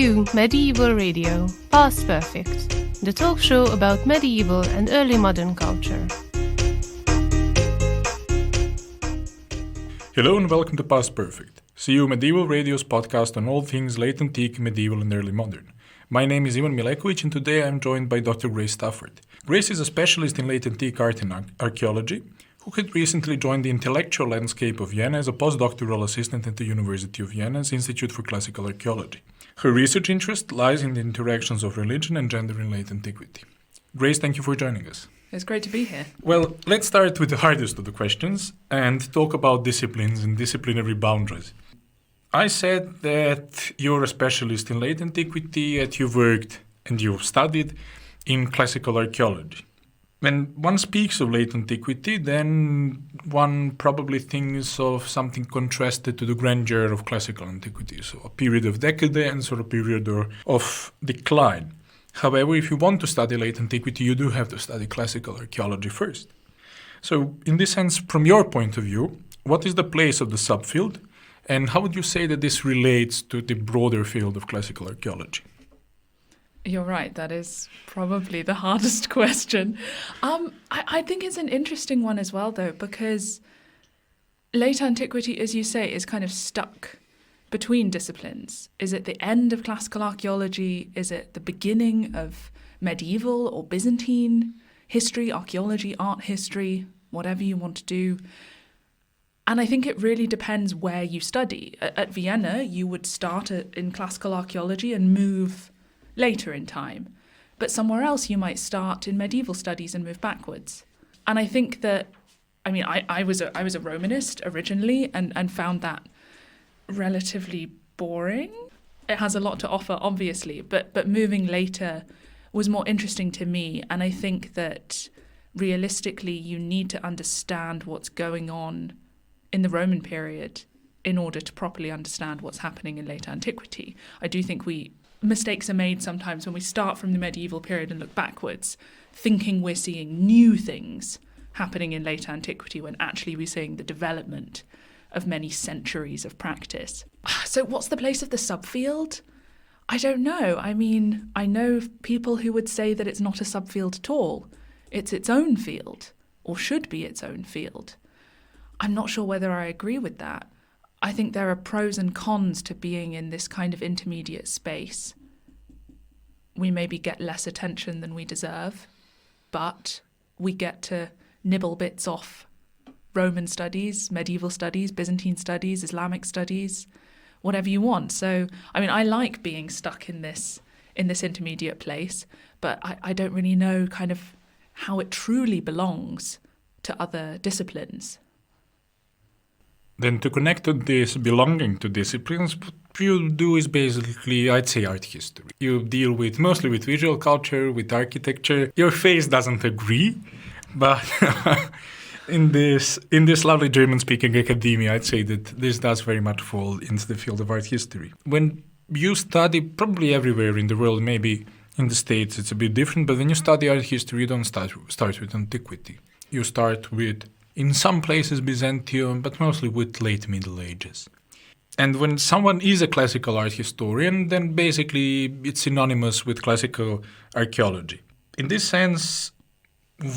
to Medieval Radio, Past Perfect, the talk show about medieval and early modern culture. Hello and welcome to Past Perfect, CU Medieval Radio's podcast on all things late antique, medieval and early modern. My name is Ivan Milekovic and today I am joined by Dr. Grace Stafford. Grace is a specialist in late antique art and archaeology who had recently joined the intellectual landscape of Vienna as a post-doctoral assistant at the University of Vienna's Institute for Classical Archaeology. Her research interest lies in the interactions of religion and gender in late antiquity. Grace, thank you for joining us. It's great to be here. Well, let's start with the hardest of the questions and talk about disciplines and disciplinary boundaries. I said that you're a specialist in late antiquity, that you've worked and you've studied in classical archaeology. When one speaks of late antiquity, then one probably thinks of something contrasted to the grandeur of classical antiquity, so a period of decadence or a period of decline. However, if you want to study late antiquity, you do have to study classical archaeology first. So, in this sense, from your point of view, what is the place of the subfield, and how would you say that this relates to the broader field of classical archaeology? You're right, that is probably the hardest question. I think it's an interesting one as well, though, because late antiquity, as you say, is kind of stuck between disciplines. Is it the end of classical archaeology? Is it the beginning of medieval or Byzantine history, archaeology, art history, whatever you want to do? And I think it really depends where you study. At Vienna, you would start in classical archaeology and move later in time. But somewhere else, you might start in medieval studies and move backwards. And I think that, I was a Romanist originally and found that relatively boring. It has a lot to offer, obviously, but moving later was more interesting to me. And I think that realistically, you need to understand what's going on in the Roman period in order to properly understand what's happening in late antiquity. I do think mistakes are made sometimes when we start from the medieval period and look backwards, thinking we're seeing new things happening in late antiquity when actually we're seeing the development of many centuries of practice. So what's the place of the subfield? I don't know. I know people who would say that it's not a subfield at all. It's its own field, or should be its own field. I'm not sure whether I agree with that. I think there are pros and cons to being in this kind of intermediate space. We maybe get less attention than we deserve, but we get to nibble bits off Roman studies, medieval studies, Byzantine studies, Islamic studies, whatever you want. So, I like being stuck in this intermediate place, but I don't really know kind of how it truly belongs to other disciplines. Then to connect to this belonging to disciplines, what you do is basically, I'd say, art history. You deal mostly with visual culture, with architecture. Your face doesn't agree, but in this lovely German-speaking academia, I'd say that this does very much fall into the field of art history. When you study, probably everywhere in the world, maybe in the States it's a bit different, but when you study art history, you don't start with antiquity. You start with, in some places, Byzantium, but mostly with late Middle Ages. And when someone is a classical art historian, then basically it's synonymous with classical archaeology. In this sense,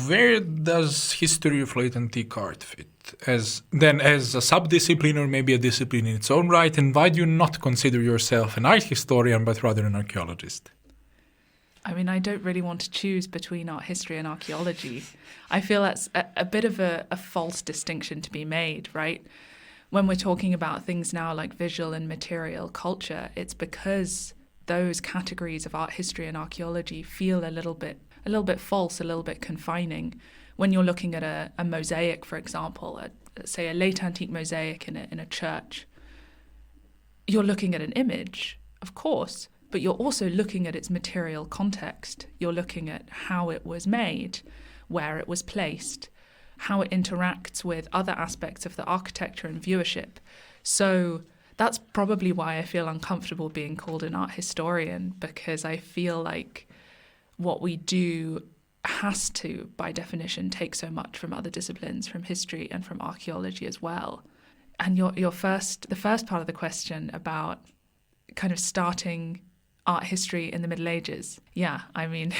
where does history of late antique art fit? As a sub-discipline or maybe a discipline in its own right? And why do you not consider yourself an art historian, but rather an archaeologist? I don't really want to choose between art history and archaeology. I feel that's a bit of a false distinction to be made, right? When we're talking about things now like visual and material culture, it's because those categories of art history and archaeology feel a little bit false, a little bit confining. When you're looking at a mosaic, for example, say a late antique mosaic in a church, you're looking at an image, of course, but you're also looking at its material context. You're looking at how it was made, where it was placed, how it interacts with other aspects of the architecture and viewership. So that's probably why I feel uncomfortable being called an art historian, because I feel like what we do has to, by definition, take so much from other disciplines, from history and from archaeology as well. And the first part of the question about kind of starting art history in the Middle Ages. Yeah, I mean,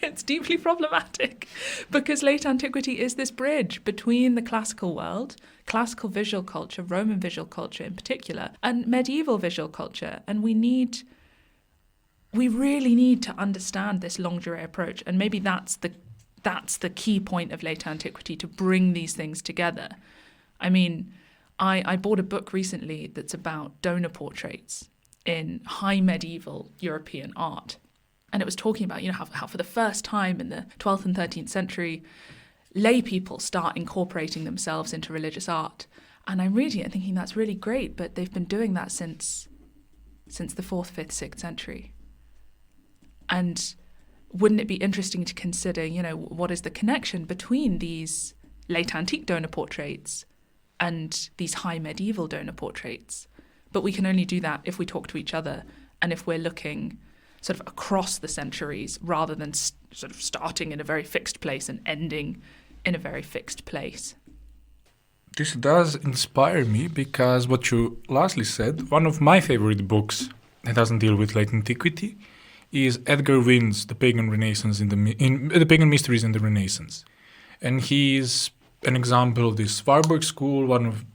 it's deeply problematic because late antiquity is this bridge between the classical world, classical visual culture, Roman visual culture in particular, and medieval visual culture. And we really need to understand this longue durée approach. And maybe that's the key point of late antiquity, to bring these things together. I mean, I bought a book recently that's about donor portraits in high medieval European art. And it was talking about, how for the first time in the 12th and 13th century, lay people start incorporating themselves into religious art. And I'm reading it and thinking that's really great, but they've been doing that since the 4th, 5th, 6th century. And wouldn't it be interesting to consider, what is the connection between these late antique donor portraits and these high medieval donor portraits? But we can only do that if we talk to each other and if we're looking sort of across the centuries rather than sort of starting in a very fixed place and ending in a very fixed place. This does inspire me because what you lastly said, one of my favorite books that doesn't deal with late antiquity is Edgar Wynn's The Pagan Renaissance The Pagan Mysteries in the Renaissance. And he is an example of this Warburg school, one of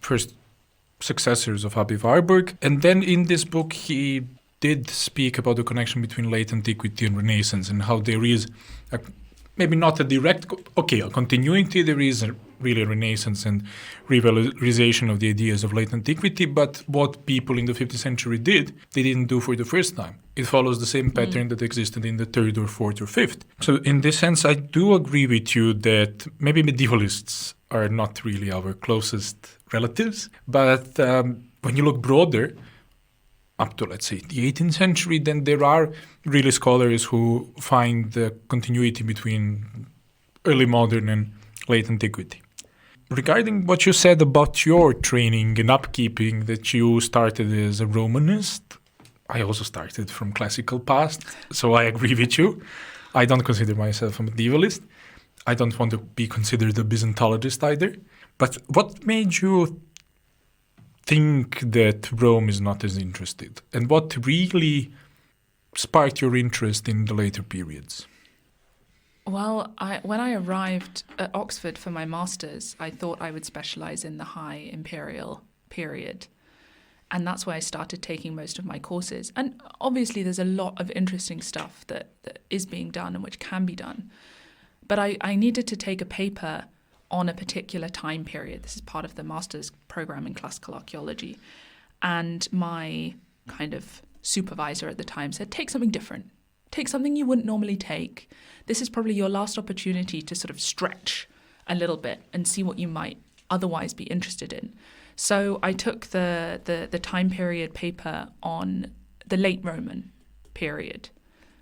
first successors of Abbe Warburg. And then in this book, he did speak about the connection between late antiquity and Renaissance and how there is maybe not a direct, a continuity. There is really a Renaissance and revalorization of the ideas of late antiquity, but what people in the 15th century did, they didn't do for the first time. It follows the same pattern that existed in the 3rd or 4th or 5th. So in this sense, I do agree with you that maybe medievalists are not really our closest relatives, but when you look broader, up to, let's say, the 18th century, then there are really scholars who find the continuity between early modern and late antiquity. Regarding what you said about your training and upkeeping, that you started as a Romanist, I also started from classical past, so I agree with you. I don't consider myself a medievalist. I don't want to be considered a Byzantologist either. But what made you think that Rome is not as interested? And what really sparked your interest in the later periods? Well, when I arrived at Oxford for my master's, I thought I would specialise in the High Imperial period. And that's where I started taking most of my courses. And obviously there's a lot of interesting stuff that is being done and which can be done. But I needed to take a paper on a particular time period. This is part of the master's program in classical archaeology. And my kind of supervisor at the time said, take something different. Take something you wouldn't normally take. This is probably your last opportunity to sort of stretch a little bit and see what you might otherwise be interested in. So I took the time period paper on the late Roman period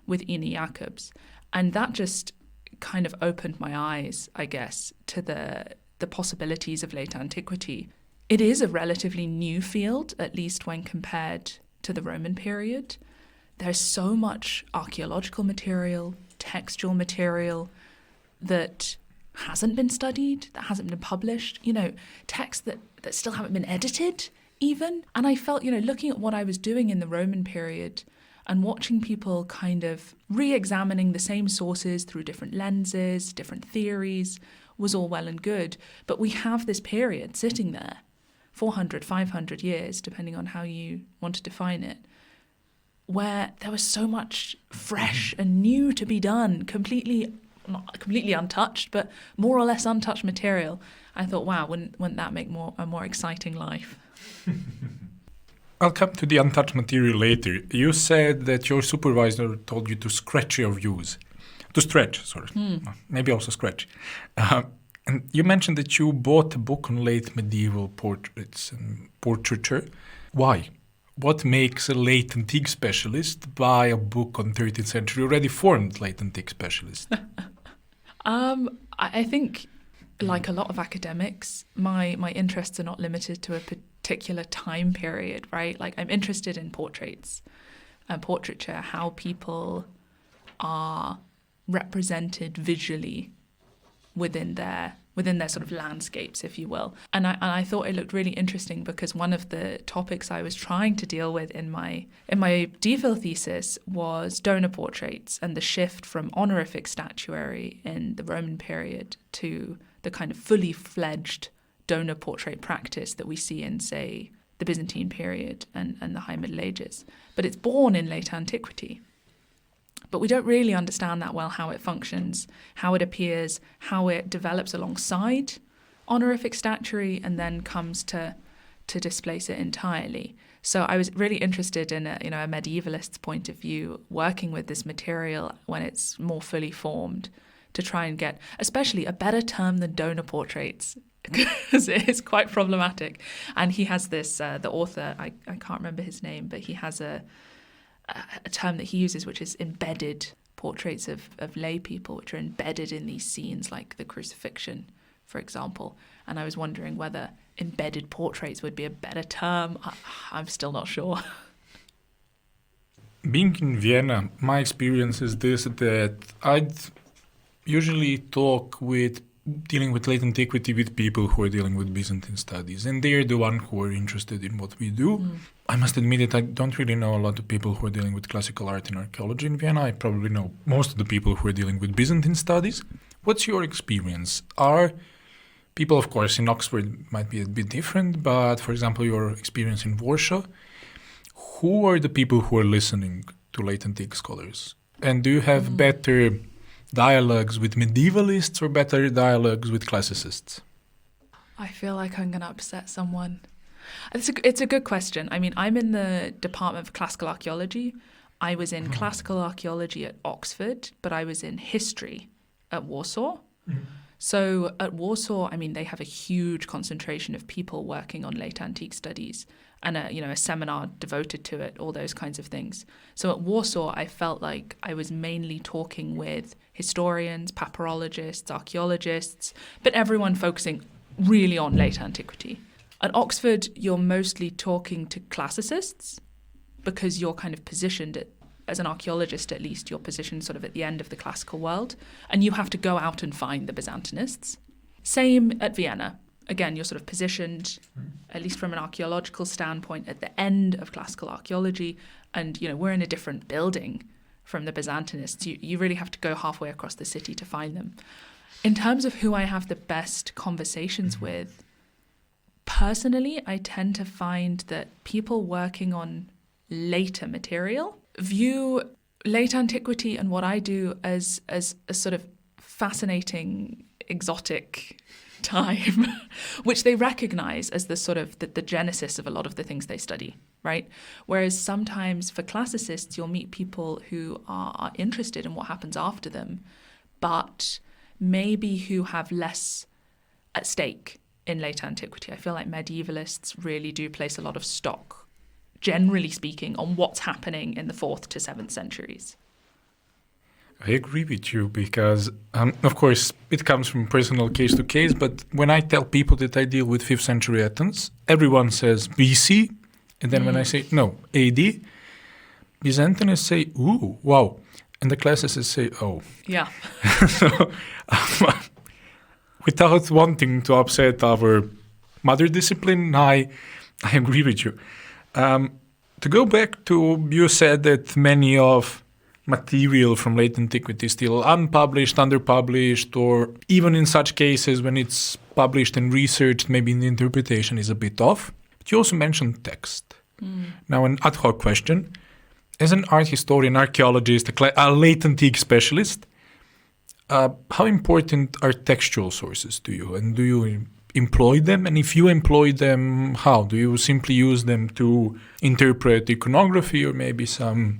with Ina Jacobs. And that just kind of opened my eyes, I guess, to the possibilities of late antiquity. It is a relatively new field, at least when compared to the Roman period. There's so much archaeological material, textual material that hasn't been studied, that hasn't been published, texts that still haven't been edited even. And I felt, looking at what I was doing in the Roman period and watching people kind of re-examining the same sources through different lenses, different theories, was all well and good. But we have this period sitting there, 400, 500 years, depending on how you want to define it, where there was so much fresh and new to be done, not completely untouched, but more or less untouched material. I thought, wow, wouldn't that make a more exciting life? I'll come to the untouched material later. You said that your supervisor told you to stretch your views. To stretch, sorry. Maybe also scratch. And you mentioned that you bought a book on late medieval portraits and portraiture. Why? What makes a late antique specialist buy a book on 13th century already formed late antique specialist? I think, like a lot of academics, my interests are not limited to a particular time period, right? Like, I'm interested in portraits and portraiture, how people are represented visually within their within their sort of landscapes, if you will. And I thought it looked really interesting because one of the topics I was trying to deal with in my DPhil thesis was donor portraits and the shift from honorific statuary in the Roman period to the kind of fully fledged donor portrait practice that we see in, say, the Byzantine period and the High Middle Ages. But it's born in late antiquity. But we don't really understand that well how it functions, how it appears, how it develops alongside honorific statuary and then comes to displace it entirely. So I was really interested in a medievalist's point of view, working with this material when it's more fully formed to try and get, especially a better term than donor portraits, because it is quite problematic. And he has this, the author, I can't remember his name, but he has a term that he uses, which is embedded portraits of lay people, which are embedded in these scenes like the crucifixion, for example. And I was wondering whether embedded portraits would be a better term. I'm still not sure. Being in Vienna, my experience is this, that I'd usually talk with dealing with late antiquity with people who are dealing with Byzantine studies, and they're the one who are interested in what we do. I must admit that I don't really know a lot of people who are dealing with classical art and archaeology in Vienna. I probably know most of the people who are dealing with Byzantine studies. What's your experience? Are people, of course, in Oxford might be a bit different, but for example, your experience in Warsaw, who are the people who are listening to late antique scholars? And do you have better dialogues with medievalists or better dialogues with classicists? I feel like I'm going to upset someone. It's a good question. I mean, I'm in the Department of Classical Archaeology. I was in classical archaeology at Oxford, but I was in history at Warsaw. So at Warsaw, I mean, they have a huge concentration of people working on late antique studies and a seminar devoted to it, all those kinds of things. So at Warsaw, I felt like I was mainly talking with historians, papyrologists, archaeologists, but everyone focusing really on late antiquity. At Oxford, you're mostly talking to classicists because you're kind of positioned as an archaeologist, at least, you're positioned sort of at the end of the classical world, and you have to go out and find the Byzantinists. Same at Vienna. Again, you're sort of positioned, at least from an archaeological standpoint, at the end of classical archaeology, and we're in a different building from the Byzantinists. You really have to go halfway across the city to find them. In terms of who I have the best conversations with, personally, I tend to find that people working on later material view late antiquity and what I do as a sort of fascinating, exotic time, which they recognize as the sort of the genesis of a lot of the things they study, right? Whereas sometimes for classicists, you'll meet people who are interested in what happens after them, but maybe who have less at stake in late antiquity. I feel like medievalists really do place a lot of stock, generally speaking, on what's happening in the 4th to 7th centuries. I agree with you because, of course, it comes from personal case to case, but when I tell people that I deal with 5th century Athens, everyone says BC, and then when I say, no, AD, Byzantinists say, ooh, wow, and the classicists say, oh. Yeah. So, without wanting to upset our mother discipline, I agree with you. To go back to, you said that many of material from late antiquity is still unpublished, underpublished, or even in such cases when it's published and researched, maybe the interpretation is a bit off. But you also mentioned text. Now, an ad hoc question. As an art historian, archaeologist, a late antique specialist, how important are textual sources to you? And do you employ them? And if you employ them, how? Do you simply use them to interpret iconography or maybe some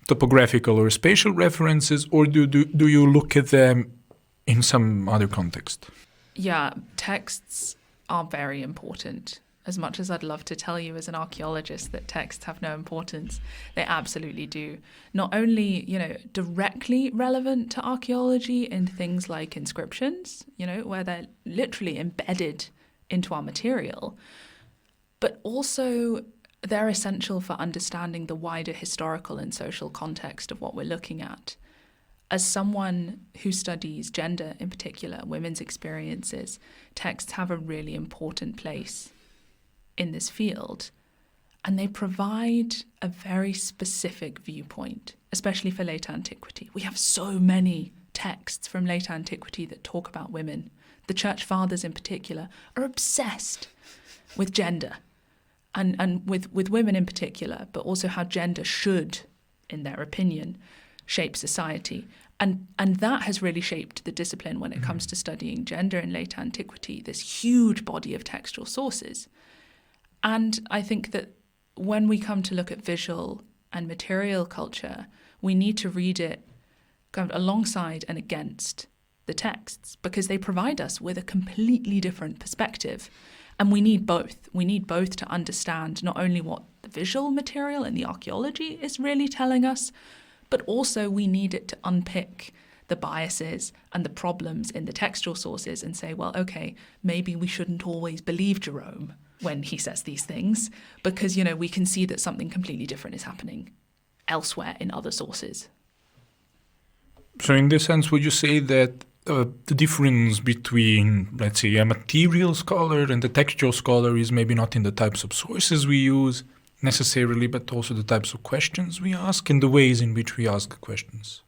topographical or spatial references, or do you look at them in some other context? Yeah, texts are very important. As much as I'd love to tell you as an archaeologist that texts have no importance, they absolutely do. Not only, directly relevant to archaeology in things like inscriptions, where they're literally embedded into our material, but also they're essential for understanding the wider historical and social context of what we're looking at. as someone who studies gender in particular, women's experiences, texts have a really important place in this field. And they provide a very specific viewpoint, especially for late antiquity. We have so many texts from late antiquity that talk about women. The church fathers in particular are obsessed with gender and with women in particular, but also how gender should, in their opinion, shape society. And that has really shaped the discipline when it comes to studying gender in late antiquity, this huge body of textual sources. And I think that when we come to look at visual and material culture, we need to read it kind of alongside and against the texts, because they provide us with a completely different perspective. And we need both. We need both to understand not only what the visual material and the archaeology is really telling us, but also we need it to unpick the biases and the problems in the textual sources and say, well, okay, maybe we shouldn't always believe Jerome when he says these things, because, you know, we can see that something completely different is happening elsewhere in other sources. So in this sense, would you say that the difference between, let's say, a material scholar and a textual scholar is maybe not in the types of sources we use necessarily, but also the types of questions we ask and the ways in which we ask questions?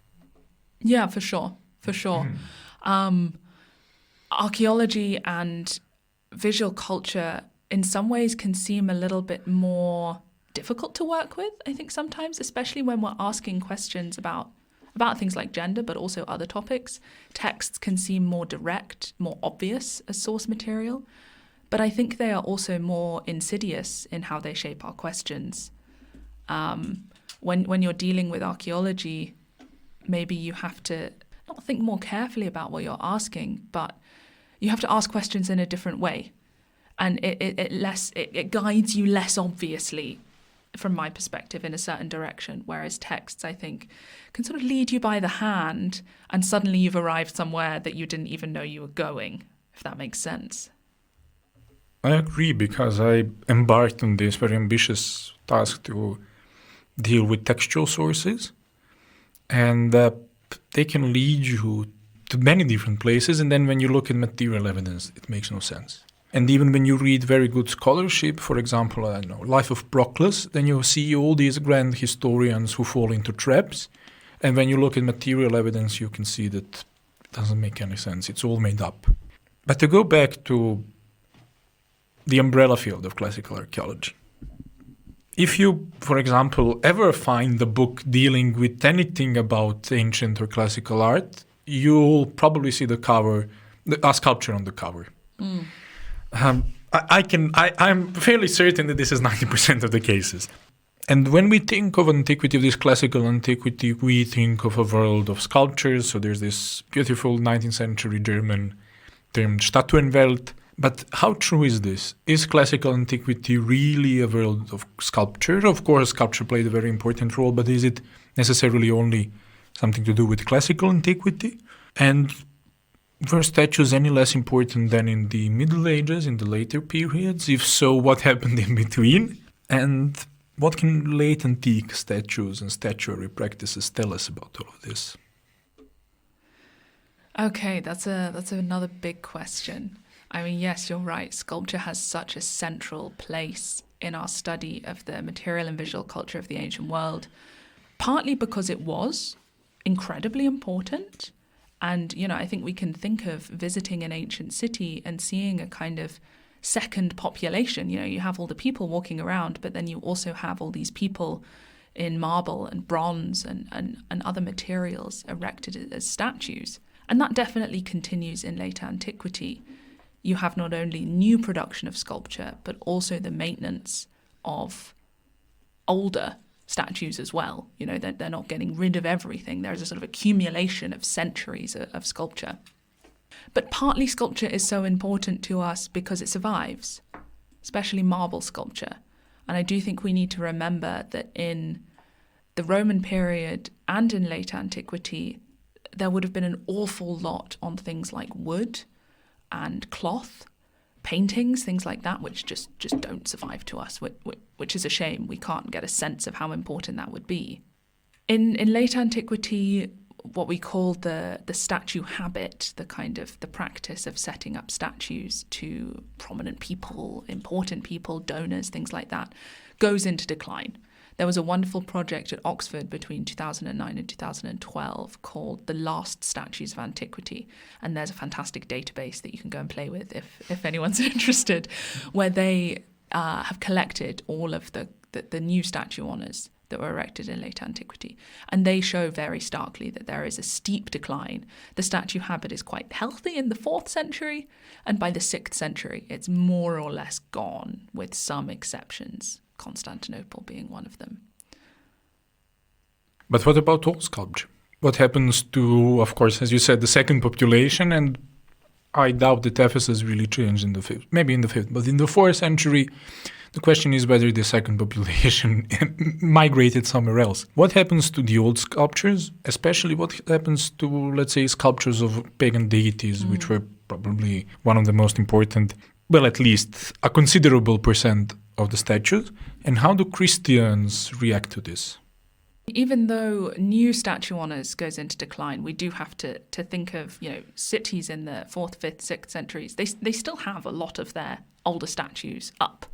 Yeah, for sure. Archaeology and visual culture in some ways can seem a little bit more difficult to work with, I think sometimes, especially when we're asking questions about things like gender, but also other topics. Texts can seem more direct, more obvious as source material, but I think they are also more insidious in how they shape our questions. When you're dealing with archaeology, maybe you have to not think more carefully about what you're asking, but you have to ask questions in a different way. And it guides you less obviously, from my perspective, in a certain direction, whereas texts, I think, can sort of lead you by the hand and suddenly you've arrived somewhere that you didn't even know you were going, if that makes sense. I agree, because I embarked on this very ambitious task to deal with textual sources, and they can lead you to many different places, and then when you look at material evidence, it makes no sense. And even when you read very good scholarship, for example, Life of Proclus, then you see all these grand historians who fall into traps. And when you look at material evidence, you can see that it doesn't make any sense. It's all made up. But to go back to the umbrella field of classical archaeology, if you, for example, ever find a book dealing with anything about ancient or classical art, you'll probably see the cover, a sculpture on the cover. Mm. I'm fairly certain that this is 90% of the cases. And when we think of antiquity, of this classical antiquity, we think of a world of sculptures. So there's this beautiful 19th century German term Statuenwelt. But how true is this? Is classical antiquity really a world of sculpture? Of course, sculpture played a very important role, but is it necessarily only something to do with classical antiquity? And were statues any less important than in the Middle Ages, in the later periods? If so, what happened in between? And what can late antique statues and statuary practices tell us about all of this? Okay, that's another big question. I mean, yes, you're right. Sculpture has such a central place in our study of the material and visual culture of the ancient world, partly because it was incredibly important. And, I think we can think of visiting an ancient city and seeing a kind of second population. You have all the people walking around, but then you also have all these people in marble and bronze and other materials erected as statues. And that definitely continues in late antiquity. You have not only new production of sculpture, but also the maintenance of older statues as well. They're not getting rid of everything. There's a sort of accumulation of centuries of sculpture. But partly sculpture is so important to us because it survives, especially marble sculpture. And I do think we need to remember that in the Roman period and in late antiquity, there would have been an awful lot on things like wood and cloth, paintings, things like that, which just don't survive to us, which is a shame. We can't get a sense of how important that would be. In late antiquity, what we call the statue habit, the practice of setting up statues to prominent people, important people, donors, things like that, goes into decline. There was a wonderful project at Oxford between 2009 and 2012 called The Last Statues of Antiquity. And there's a fantastic database that you can go and play with if anyone's interested, where they have collected all of the new statue honours that were erected in late antiquity. And they show very starkly that there is a steep decline. The statue habit is quite healthy in the 4th century, and by the 6th century, it's more or less gone, with some exceptions, Constantinople being one of them. But what about all sculpture? What happens to, of course, as you said, the second population? And I doubt that Ephesus really changed in the 5th, maybe in the 5th, but in the 4th century, the question is whether the second population migrated somewhere else. What happens to the old sculptures, especially what happens to, let's say, sculptures of pagan deities, which were probably one of the most important, well, at least a considerable percent of the statues, and how do Christians react to this? Even though new statue honours goes into decline, we do have to think of, cities in the 4th, 5th, 6th centuries. They still have a lot of their older statues up.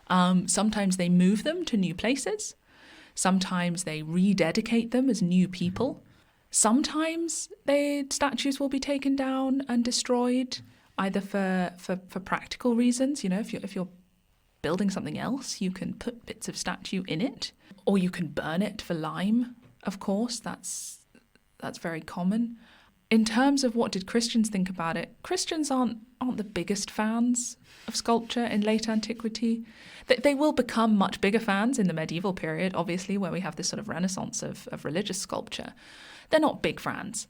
Sometimes they move them to new places. Sometimes they rededicate them as new people. Sometimes statues will be taken down and destroyed, either for practical reasons. If you're building something else, you can put bits of statue in it, or you can burn it for lime. Of course, that's very common. In terms of what did Christians think about it, Christians aren't the biggest fans of sculpture in late antiquity. They will become much bigger fans in the medieval period, obviously, where we have this sort of renaissance of religious sculpture. They're not big fans,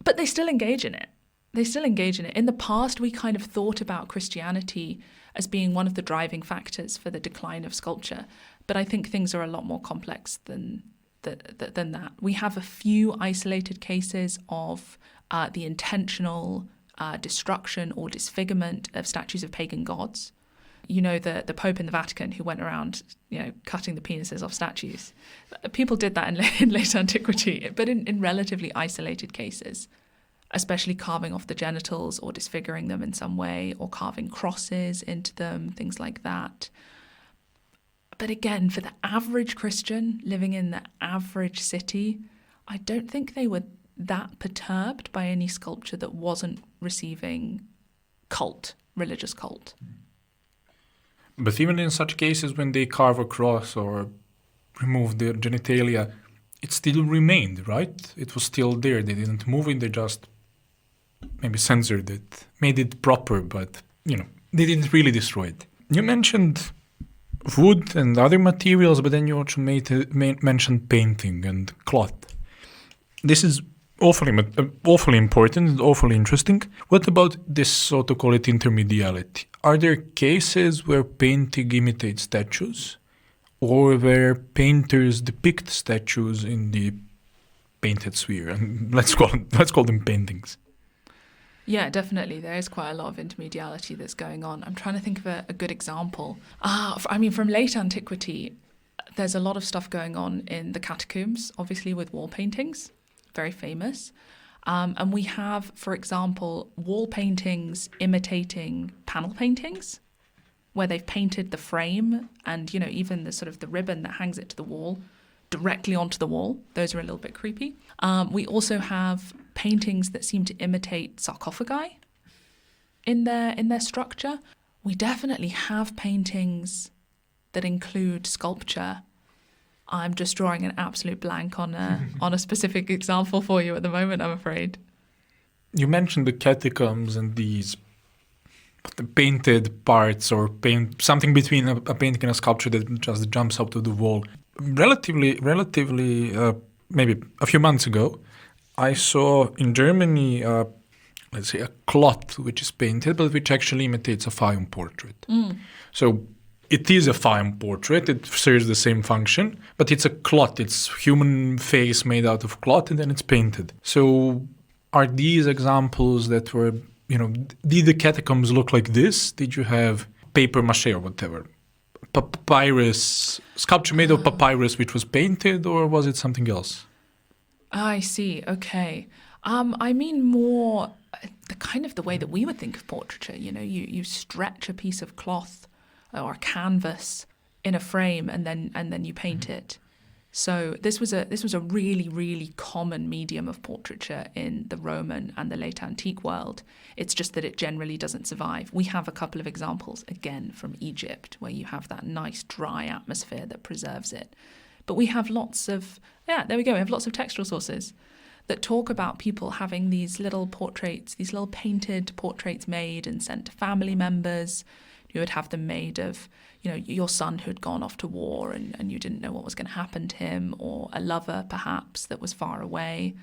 but they still engage in it. In the past, we kind of thought about Christianity as being one of the driving factors for the decline of sculpture, but I think things are a lot more complex than that. We have a few isolated cases of the intentional destruction or disfigurement of statues of pagan gods. The Pope in the Vatican who went around, cutting the penises off statues. People did that in late antiquity, but in relatively isolated cases, especially carving off the genitals or disfiguring them in some way, or carving crosses into them, things like that. But again, for the average Christian living in the average city, I don't think they were that perturbed by any sculpture that wasn't receiving religious cult. But even in such cases, when they carve a cross or remove their genitalia, it still remained, right? It was still there. They didn't move it, they just maybe censored it, made it proper, but, they didn't really destroy it. You mentioned wood and other materials, but then you also mentioned painting and cloth. This is awfully important and awfully interesting. What about this, so to call it, intermediality? Are there cases where painting imitates statues, or where painters depict statues in the painted sphere? And let's call them paintings. Yeah, definitely. There is quite a lot of intermediality that's going on. I'm trying to think of a good example. From late antiquity, there's a lot of stuff going on in the catacombs, obviously with wall paintings, very famous. And we have, for example, wall paintings imitating panel paintings, where they've painted the frame and, even the sort of the ribbon that hangs it to the wall directly onto the wall. Those are a little bit creepy. We also have paintings that seem to imitate sarcophagi in their structure. We definitely have paintings that include sculpture. I'm just drawing an absolute blank on a specific example for you at the moment, I'm afraid. You mentioned the catacombs and the painted parts, or something between a painting and a sculpture that just jumps out of the wall. Relatively, maybe a few months ago, I saw in Germany, let's say, a cloth which is painted, but which actually imitates a fine portrait. So it is a fine portrait, it serves the same function, but it's a cloth, it's human face made out of cloth, and then it's painted. So are these examples that were, did the catacombs look like this? Did you have paper mache or whatever? Papyrus, sculpture made of papyrus which was painted, or was it something else? I see. Okay. I mean more the way that we would think of portraiture. You stretch a piece of cloth or canvas in a frame and then you paint it. So this was a really, really common medium of portraiture in the Roman and the late antique world. It's just that it generally doesn't survive. We have a couple of examples, again, from Egypt, where you have that nice dry atmosphere that preserves it. But we have lots of textual sources that talk about people having these little portraits, these little painted portraits made and sent to family members. You would have them made of, your son who'd gone off to war and you didn't know what was going to happen to him, or a lover perhaps that was far away.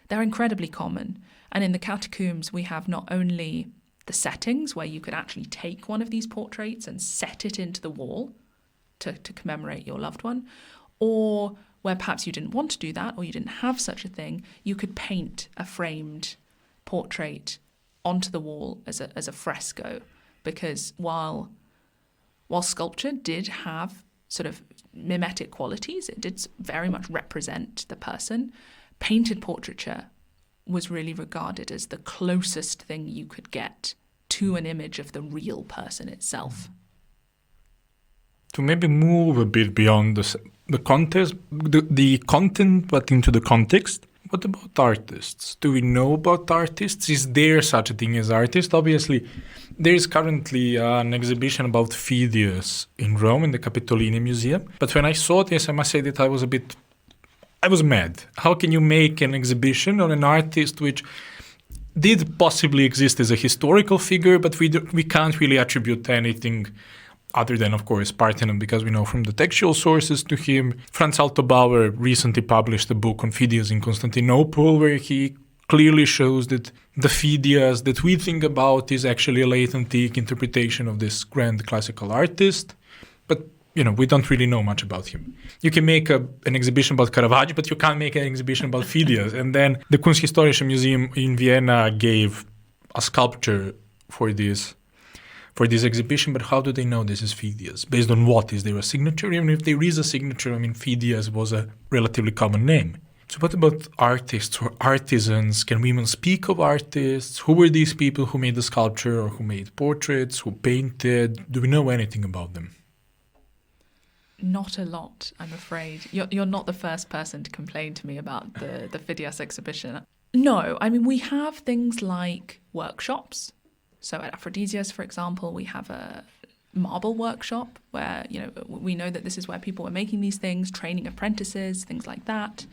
They're incredibly common. And in the catacombs, we have not only the settings where you could actually take one of these portraits and set it into the wall to commemorate your loved one, or where perhaps you didn't want to do that or you didn't have such a thing, you could paint a framed portrait onto the wall as a fresco. Because while sculpture did have sort of mimetic qualities, it did very much represent the person, painted portraiture was really regarded as the closest thing you could get to an image of the real person itself. To maybe move a bit beyond the context, the content, but into the context, what about artists? Do we know about artists? Is there such a thing as artists? Obviously, there is currently an exhibition about Phidias in Rome in the Capitoline Museum. But when I saw this, I must say that I was mad. How can you make an exhibition on an artist which did possibly exist as a historical figure, but we can't really attribute anything other than, of course, Parthenon, because we know from the textual sources to him. Franz Altobauer recently published a book on Phidias in Constantinople, where he clearly shows that the Phidias that we think about is actually a late antique interpretation of this grand classical artist. But, we don't really know much about him. You can make an exhibition about Caravaggio, but you can't make an exhibition about Phidias. And then the Kunsthistorische Museum in Vienna gave a sculpture for this exhibition, but how do they know this is Phidias? Based on what? Is there a signature? Even if there is a signature, Phidias was a relatively common name. So what about artists or artisans? Can we even speak of artists? Who were these people who made the sculpture or who made portraits, who painted? Do we know anything about them? Not a lot, I'm afraid. You're not the first person to complain to me about the Phidias exhibition. No, we have things like workshops. So at Aphrodisias, for example, we have a marble workshop where, we know that this is where people were making these things, training apprentices, things like that.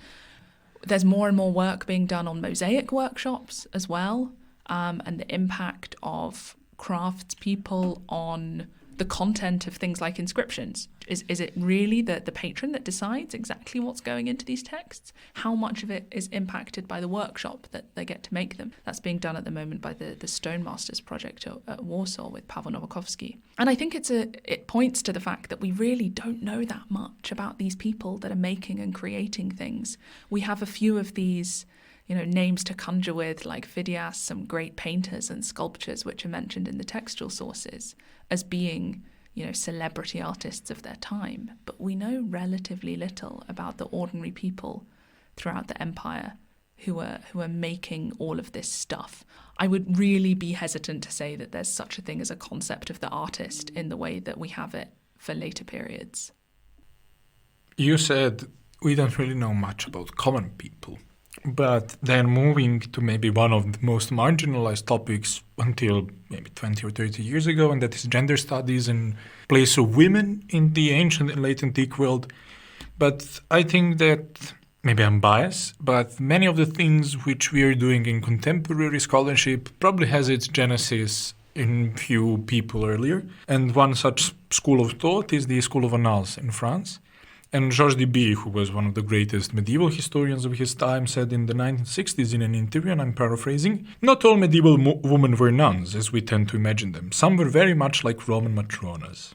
There's more and more work being done on mosaic workshops as well, and the impact of craftspeople on the content of things like inscriptions. Is it really the patron that decides exactly what's going into these texts? How much of it is impacted by the workshop that they get to make them? That's being done at the moment by the Stonemasters project at Warsaw with Paweł Nowakowski. And I think it points to the fact that we really don't know that much about these people that are making and creating things. We have a few of these names to conjure with, like Phidias, some great painters and sculptors which are mentioned in the textual sources as being, celebrity artists of their time. But we know relatively little about the ordinary people throughout the empire who are making all of this stuff. I would really be hesitant to say that there's such a thing as a concept of the artist in the way that we have it for later periods. You said we don't really know much about common people. But then moving to maybe one of the most marginalized topics until maybe 20 or 30 years ago, and that is gender studies and place of women in the ancient and late antique world. But I think that, maybe I'm biased, but many of the things which we are doing in contemporary scholarship probably has its genesis in few people earlier. And one such school of thought is the School of Annales in France. And Georges Duby, who was one of the greatest medieval historians of his time, said in the 1960s in an interview, and I'm paraphrasing, "Not all medieval women were nuns, as we tend to imagine them. Some were very much like Roman matronas."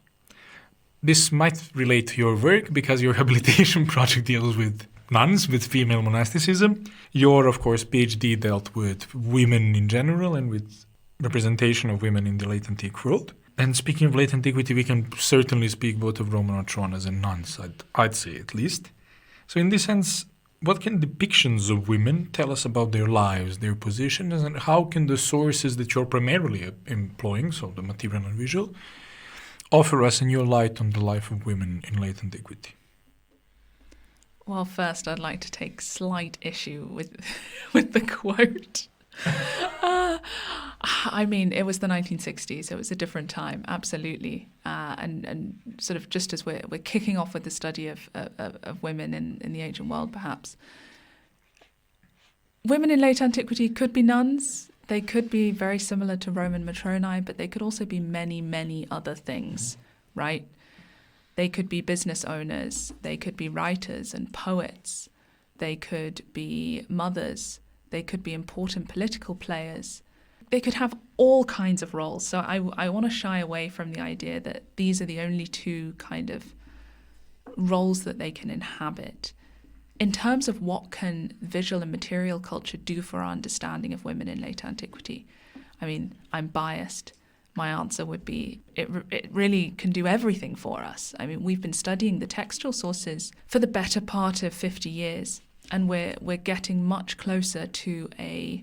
This might relate to your work, because your habilitation project deals with nuns, with female monasticism. Your, of course, PhD dealt with women in general and with representation of women in the late antique world. And speaking of late antiquity, we can certainly speak both of Roman matronas and nuns, I'd say at least. So in this sense, What can depictions of women tell us about their lives, their positions, and how can the sources that you're primarily employing, so the material and visual, offer us a new light on the life of women in late antiquity? Well, first, I'd like to take slight issue with the quote. I mean, it was the 1960s. It was a different time, absolutely. And sort of just as we're kicking off with the study of women in the ancient world, perhaps. Women in late antiquity could be nuns. They could be very similar to Roman matronae, but they could also be many, many other things, right? They could be business owners. They could be writers and poets. They could be mothers. They could be important political players. They could have all kinds of roles. So I want to shy away from the idea that these are the only two kind of roles that they can inhabit. In terms of what can visual and material culture do for our understanding of women in late antiquity, I mean, I'm biased. My answer would be it really can do everything for us. I mean, we've been studying the textual sources for the better part of 50 years, and we're getting much closer to a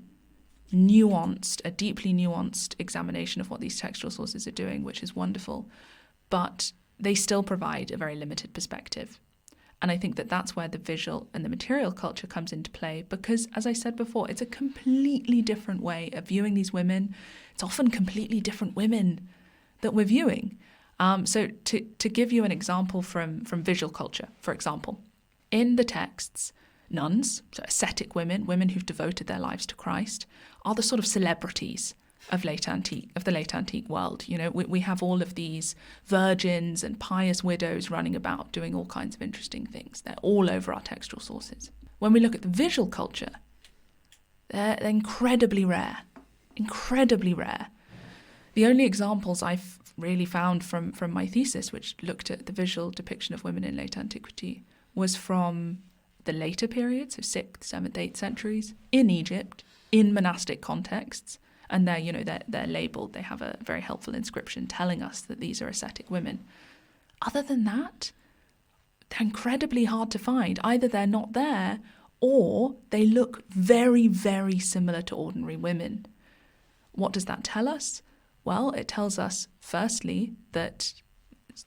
deeply nuanced examination of what these textual sources are doing, which is wonderful. But they still provide a very limited perspective. And I think that that's where the visual and the material culture comes into play, because, as I said before, it's a completely different way of viewing these women. It's often completely different women that we're viewing. So to give you an example from visual culture, for example, in the texts, nuns, so ascetic women who've devoted their lives to Christ, are the sort of celebrities of the late antique world. You know, we have all of these virgins and pious widows running about doing all kinds of interesting things. They're all over our textual sources. When we look at the visual culture, they're incredibly rare. Incredibly rare. The only examples I've really found from my thesis, which looked at the visual depiction of women in late antiquity, was from the later periods of 6th, 7th, 8th centuries in Egypt, in monastic contexts. And they're labelled. They have a very helpful inscription telling us that these are ascetic women. Other than that, they're incredibly hard to find. Either they're not there, or they look very, very similar to ordinary women. What does that tell us? Well, it tells us, firstly, that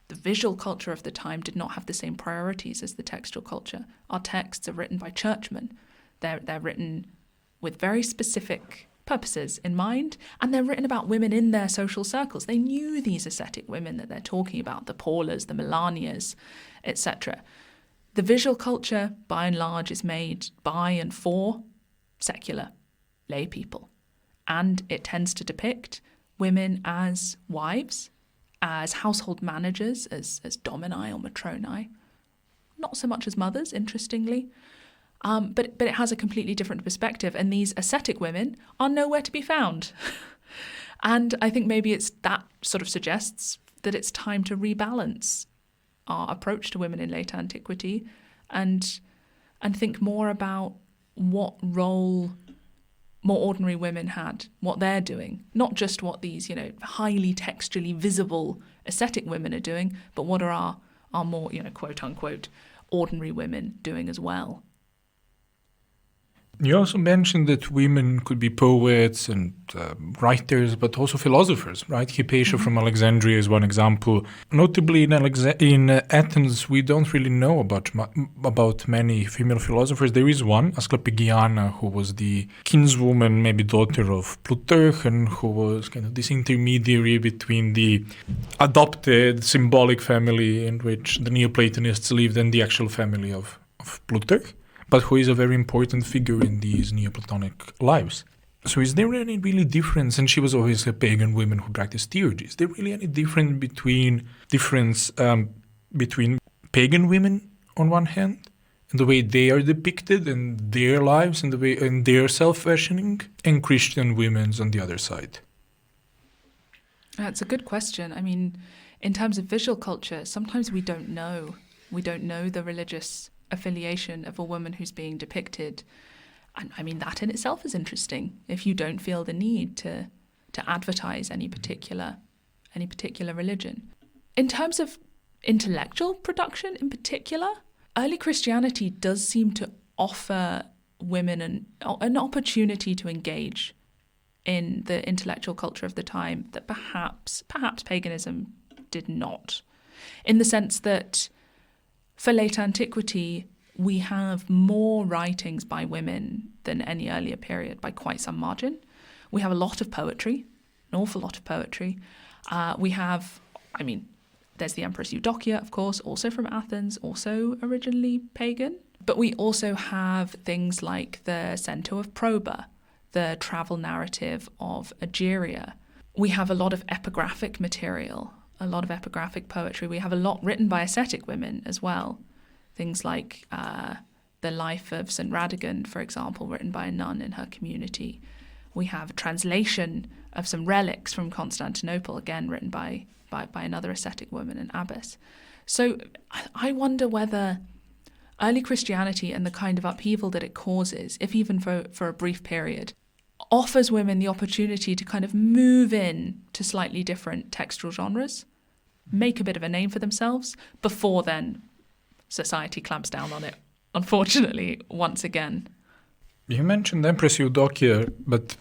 the visual culture of the time did not have the same priorities as the textual culture. Our texts are written by churchmen. They're written with very specific purposes in mind, and they're written about women in their social circles. They knew these ascetic women that they're talking about, the Paulas, the Melanias, etc. The visual culture, by and large, is made by and for secular lay people, and it tends to depict women as wives, as household managers, as dominae or matronae, not so much as mothers, interestingly. But it has a completely different perspective, and these ascetic women are nowhere to be found. And I think maybe that sort of suggests that it's time to rebalance our approach to women in late antiquity and think more about what role more ordinary women had, what they're doing, not just what these, highly textually visible ascetic women are doing, but what are our more, quote unquote, ordinary women doing as well. You also mentioned that women could be poets and writers, but also philosophers, right? Hypatia from Alexandria is one example. Notably, in Athens, we don't really know about many female philosophers. There is one, Asclepigiana, who was the kinswoman, maybe daughter of Plutarch, and who was kind of this intermediary between the adopted symbolic family in which the Neoplatonists lived and the actual family of Plutarch, but who is a very important figure in these Neoplatonic lives. So is there any really difference, and she was always a pagan woman who practiced theurgy, is there really any difference between pagan women on one hand, and the way they are depicted in their lives and the way in their self-fashioning, and Christian women's on the other side? That's a good question. I mean, in terms of visual culture, sometimes we don't know. We don't know the religious affiliation of a woman who's being depicted. And I mean, that in itself is interesting if you don't feel the need to advertise any particular religion. In terms of intellectual production in particular, early Christianity does seem to offer women an opportunity to engage in the intellectual culture of the time that perhaps paganism did not. In the sense that for late antiquity, we have more writings by women than any earlier period by quite some margin. We have a lot of poetry, an awful lot of poetry. There's the Empress Eudokia, of course, also from Athens, also originally pagan. But we also have things like the Cento of Proba, the travel narrative of Egeria. We have a lot of epigraphic material, a lot of epigraphic poetry. We have a lot written by ascetic women as well. Things like the life of St. Radegund, for example, written by a nun in her community. We have a translation of some relics from Constantinople, again written by another ascetic woman, an abbess. So I wonder whether early Christianity and the kind of upheaval that it causes, if even for a brief period, offers women the opportunity to kind of move in to slightly different textual genres, make a bit of a name for themselves, before then society clamps down on it, unfortunately, once again. You mentioned Empress Eudokia, but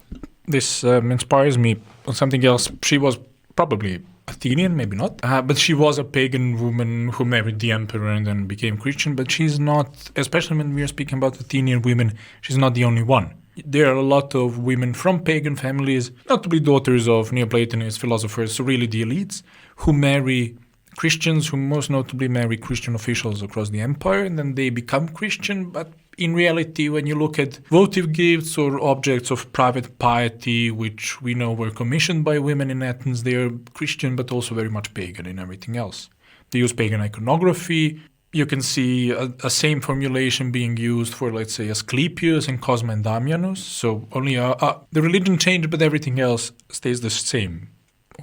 this inspires me on something else. She was probably Athenian, maybe not, but she was a pagan woman who married the emperor and then became Christian, but she's not, especially when we are speaking about Athenian women, she's not the only one. There are a lot of women from pagan families, notably daughters of Neoplatonist philosophers, so really the elites, who marry Christians, who most notably marry Christian officials across the empire, and then they become Christian. But in reality, when you look at votive gifts or objects of private piety, which we know were commissioned by women in Athens, they are Christian but also very much pagan in everything else. They use pagan iconography. You can see a same formulation being used for, let's say, Asclepius and Cosma and Damianus. So only the religion changed, but everything else stays the same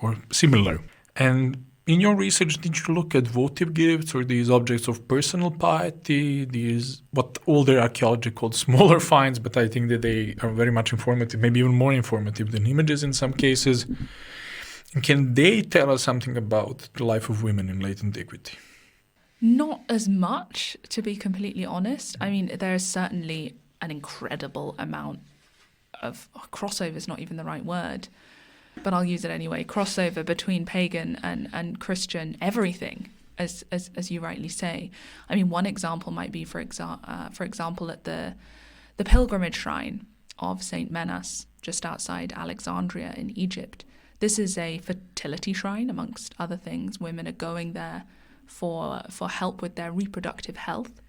or similar. And in your research, did you look at votive gifts or these objects of personal piety, these what older archaeology called smaller finds, but I think that they are very much informative, maybe even more informative than images in some cases. And can they tell us something about the life of women in late antiquity? Not as much, to be completely honest. I mean, there is certainly an incredible amount of crossover is not even the right word, but I'll use it anyway. Crossover between pagan and Christian everything, as you rightly say. I mean, one example might be, for example, at the pilgrimage shrine of Saint Menas, just outside Alexandria in Egypt. This is a fertility shrine, amongst other things. Women are going there for help with their reproductive health.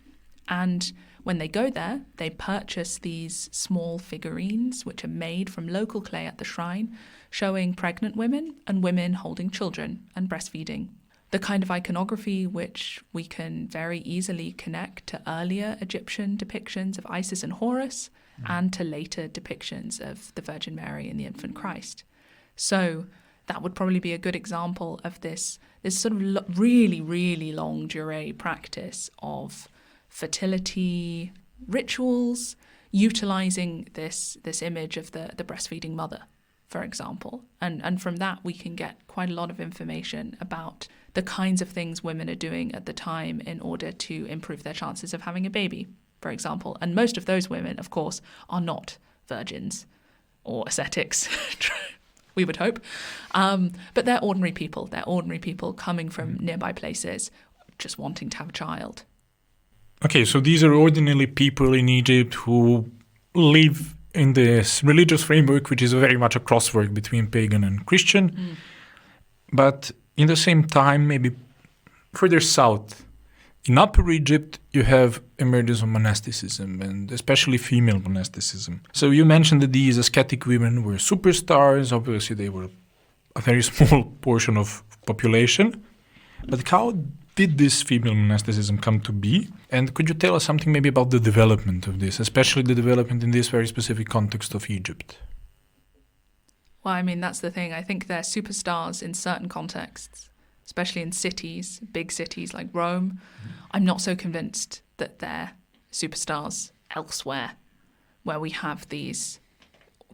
And when they go there, they purchase these small figurines, which are made from local clay at the shrine, showing pregnant women and women holding children and breastfeeding. The kind of iconography which we can very easily connect to earlier Egyptian depictions of Isis and Horus and to later depictions of the Virgin Mary and the infant Christ. So that would probably be a good example of this sort of really, really longue durée practice of fertility rituals, utilizing this image of the breastfeeding mother, for example. And from that, we can get quite a lot of information about the kinds of things women are doing at the time in order to improve their chances of having a baby, for example. And most of those women, of course, are not virgins or ascetics, we would hope. But they're ordinary people. They're ordinary people coming from nearby places, just wanting to have a child. Okay, so these are ordinary people in Egypt who live in this religious framework, which is very much a crosswork between pagan and Christian. But in the same time, maybe further south, in Upper Egypt, you have emergence of monasticism, and especially female monasticism. So you mentioned that these ascetic women were superstars. Obviously, they were a very small portion of population. But how did this female monasticism come to be? And could you tell us something maybe about the development of this, especially the development in this very specific context of Egypt? Well, I mean, that's the thing. I think they're superstars in certain contexts, especially in cities, big cities like Rome. I'm not so convinced that they're superstars elsewhere, where we have these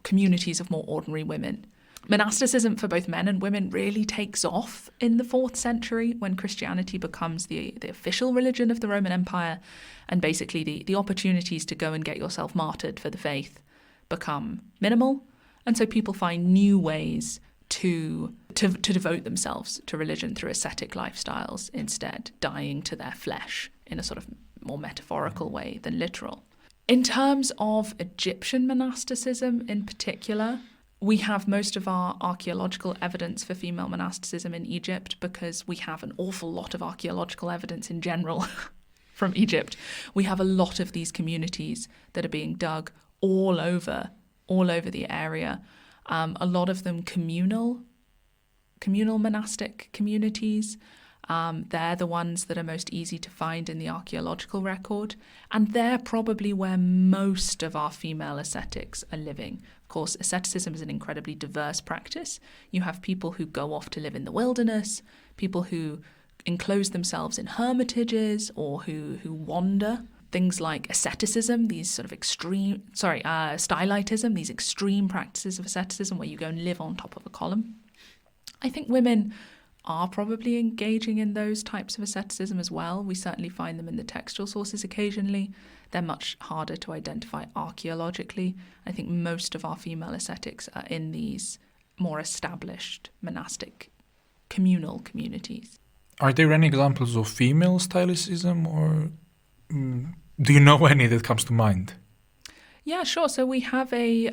communities of more ordinary women. Monasticism for both men and women really takes off in the 4th century when Christianity becomes the official religion of the Roman Empire, and basically the opportunities to go and get yourself martyred for the faith become minimal, and so people find new ways to devote themselves to religion through ascetic lifestyles instead, dying to their flesh in a sort of more metaphorical way than literal. In terms of Egyptian monasticism in particular, we have most of our archaeological evidence for female monasticism in Egypt because we have an awful lot of archaeological evidence in general from Egypt. We have a lot of these communities that are being dug all over the area. A lot of them communal monastic communities. They're the ones that are most easy to find in the archaeological record, and they're probably where most of our female ascetics are living. Of course, asceticism is an incredibly diverse practice. You have people who go off to live in the wilderness, people who enclose themselves in hermitages or who wander. Things like asceticism, these sort of stylitism, these extreme practices of asceticism where you go and live on top of a column. I think women are probably engaging in those types of asceticism as well. We certainly find them in the textual sources occasionally. They're much harder to identify archaeologically. I think most of our female ascetics are in these more established monastic communal communities. Are there any examples of female stylicism, or do you know any that comes to mind? Yeah, sure. So we have a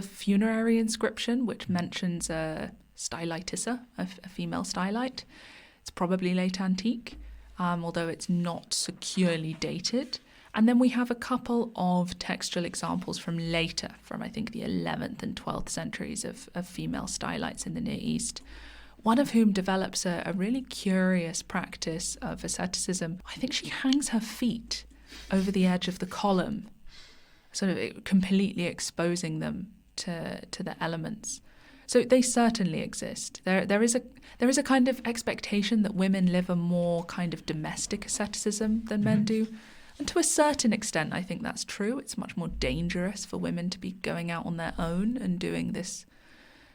funerary inscription which mentions a stylitissa, a female stylite. It's probably late antique, although it's not securely dated. And then we have a couple of textual examples from later, from I think the 11th and 12th centuries of female stylites in the Near East, one of whom develops a really curious practice of asceticism. I think she hangs her feet over the edge of the column, sort of completely exposing them to the elements. So they certainly exist. There is a kind of expectation that women live a more kind of domestic asceticism than men do. And to a certain extent, I think that's true. It's much more dangerous for women to be going out on their own and doing this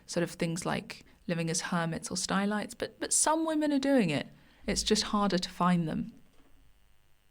sort of things like living as hermits or stylites. But some women are doing it. It's just harder to find them.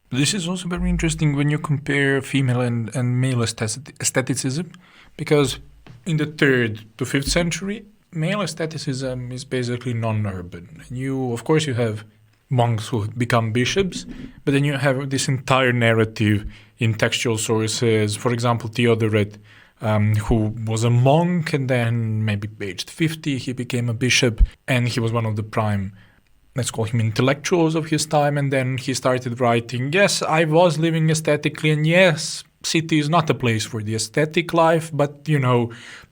This is also very interesting when you compare female and male aestheticism, because in the 3rd to 5th century, male aestheticism is basically non-urban. And you have monks who become bishops, but then you have this entire narrative in textual sources. For example, Theodoret, who was a monk, and then maybe aged 50, he became a bishop, and he was one of the prime, let's call him, intellectuals of his time. And then he started writing, yes, I was living aesthetically, and yes, city is not a place for the aesthetic life, but,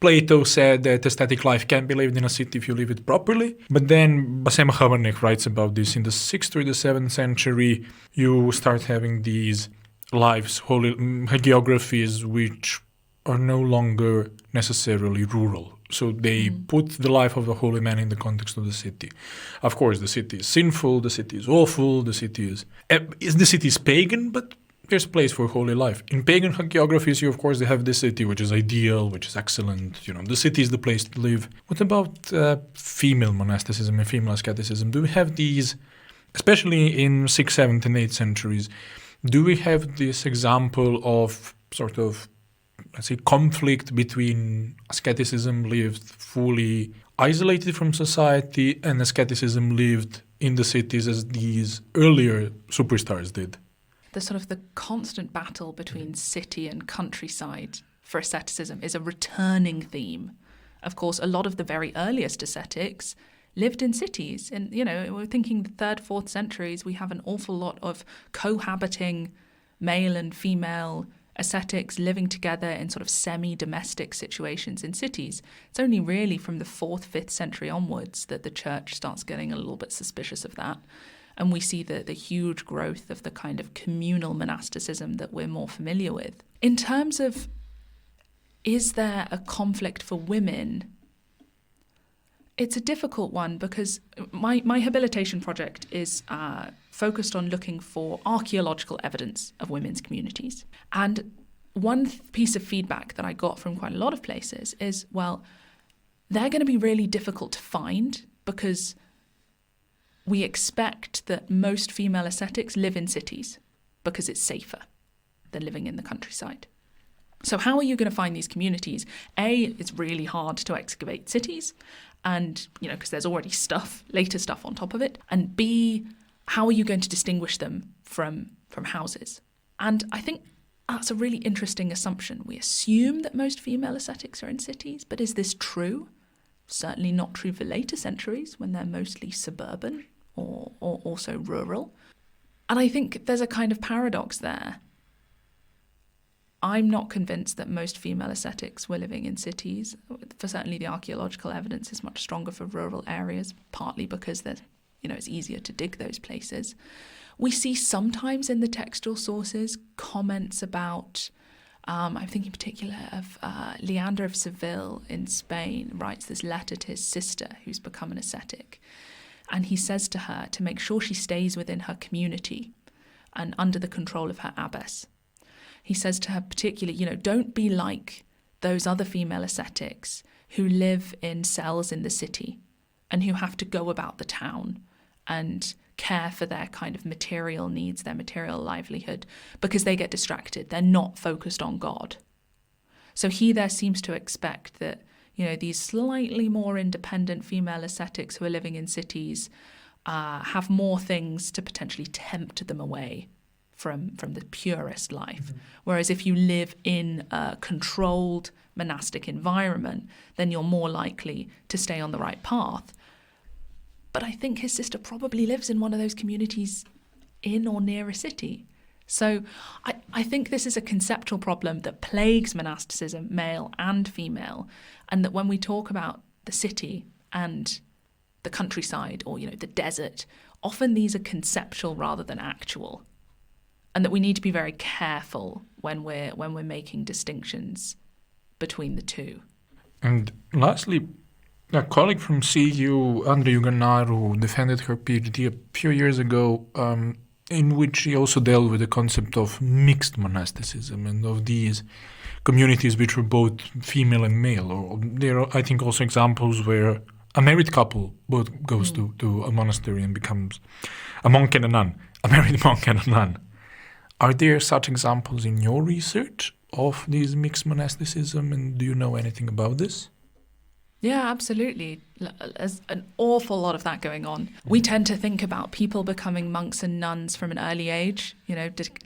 Plato said that aesthetic life can be lived in a city if you live it properly. But then Basem Habernik writes about this in the 6th or the 7th century. You start having these lives, hagiographies, which are no longer necessarily rural. So they put the life of a holy man in the context of the city. Of course, the city is sinful, the city is awful, the city is pagan, but there's a place for holy life. In pagan hagiographies, they have the city, which is ideal, which is excellent. The city is the place to live. What about female monasticism and female asceticism? Do we have these, especially in 6th, 7th, and 8th centuries, do we have this example of sort of, let's say, conflict between asceticism lived fully isolated from society and asceticism lived in the cities as these earlier superstars did? The constant battle between city and countryside for asceticism is a returning theme. Of course, a lot of the very earliest ascetics lived in cities. And, we're thinking the 3rd, 4th centuries, we have an awful lot of cohabiting male and female ascetics living together in sort of semi-domestic situations in cities. It's only really from the 4th, 5th century onwards that the church starts getting a little bit suspicious of that. And we see the huge growth of the kind of communal monasticism that we're more familiar with. In terms of, is there a conflict for women? It's a difficult one because my habilitation project is focused on looking for archaeological evidence of women's communities. And one piece of feedback that I got from quite a lot of places is, well, they're going to be really difficult to find because we expect that most female ascetics live in cities because it's safer than living in the countryside. So how are you going to find these communities? A, it's really hard to excavate cities, and because there's already later stuff on top of it. And B, how are you going to distinguish them from houses? And I think that's a really interesting assumption. We assume that most female ascetics are in cities, but is this true? Certainly not true for later centuries when they're mostly suburban or also rural. And I think there's a kind of paradox there. I'm not convinced that most female ascetics were living in cities. For certainly the archaeological evidence is much stronger for rural areas, partly because it's easier to dig those places. We see sometimes in the textual sources comments about, I'm thinking in particular of Leander of Seville in Spain writes this letter to his sister who's become an ascetic. And he says to her to make sure she stays within her community and under the control of her abbess. He says to her particularly, don't be like those other female ascetics who live in cells in the city and who have to go about the town and care for their kind of material needs, their material livelihood, because they get distracted. They're not focused on God. So he there seems to expect that, these slightly more independent female ascetics who are living in cities have more things to potentially tempt them away from the purest life. Mm-hmm. Whereas if you live in a controlled monastic environment, then you're more likely to stay on the right path. But I think his sister probably lives in one of those communities in or near a city. So I think this is a conceptual problem that plagues monasticism, male and female, and that when we talk about the city and the countryside or, the desert, often these are conceptual rather than actual. And that we need to be very careful when we're making distinctions between the two. And lastly, a colleague from CU, Andrei Iuganaru, defended her PhD a few years ago, in which she also dealt with the concept of mixed monasticism and of these communities which were both female and male. Or there are, I think, also examples where a married couple both goes to a monastery and becomes a monk and a nun, a married monk and a nun. Are there such examples in your research of these mixed monasticism, and do you know anything about this? Yeah, absolutely. There's an awful lot of that going on. We tend to think about people becoming monks and nuns from an early age,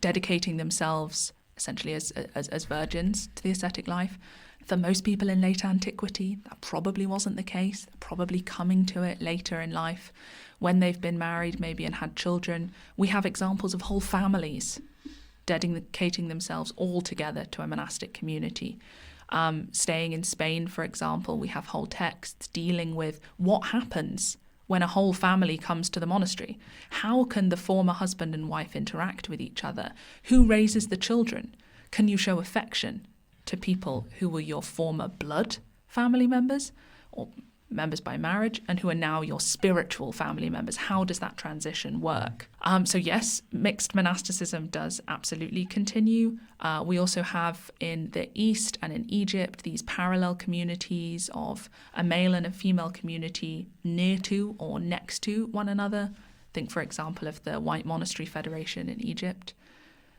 dedicating themselves essentially as virgins to the ascetic life. For most people in late antiquity, that probably wasn't the case. They're probably coming to it later in life when they've been married maybe and had children. We have examples of whole families dedicating themselves all together to a monastic community. Staying in Spain, for example, we have whole texts dealing with what happens when a whole family comes to the monastery. How can the former husband and wife interact with each other? Who raises the children? Can you show affection to people who were your former blood family members or members by marriage and who are now your spiritual family members? How does that transition work? So yes, mixed monasticism does absolutely continue. We also have in the East and in Egypt these parallel communities of a male and a female community near to or next to one another. Think, for example, of the White Monastery Federation in Egypt.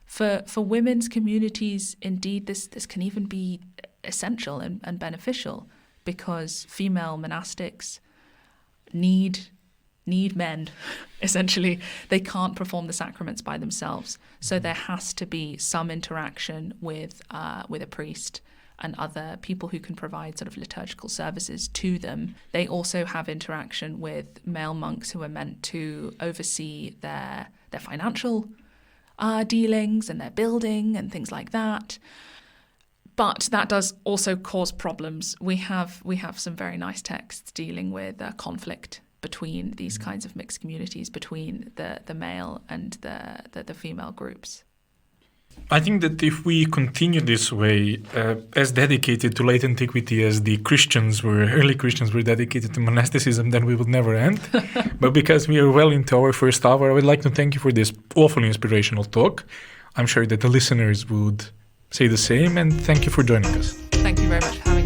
For women's communities, indeed, this can even be essential and beneficial, because female monastics need men, essentially. They can't perform the sacraments by themselves. So there has to be some interaction with a priest and other people who can provide sort of liturgical services to them. They also have interaction with male monks who are meant to oversee their financial dealings and their building and things like that. But that does also cause problems. We have some very nice texts dealing with conflict between these kinds of mixed communities, between the male and the female groups. I think that if we continue this way, as dedicated to late antiquity as the early Christians were dedicated to monasticism, then we would never end. But because we are well into our first hour, I would like to thank you for this awfully inspirational talk. I'm sure that the listeners would say the same, and thank you for joining us. Thank you very much for having me.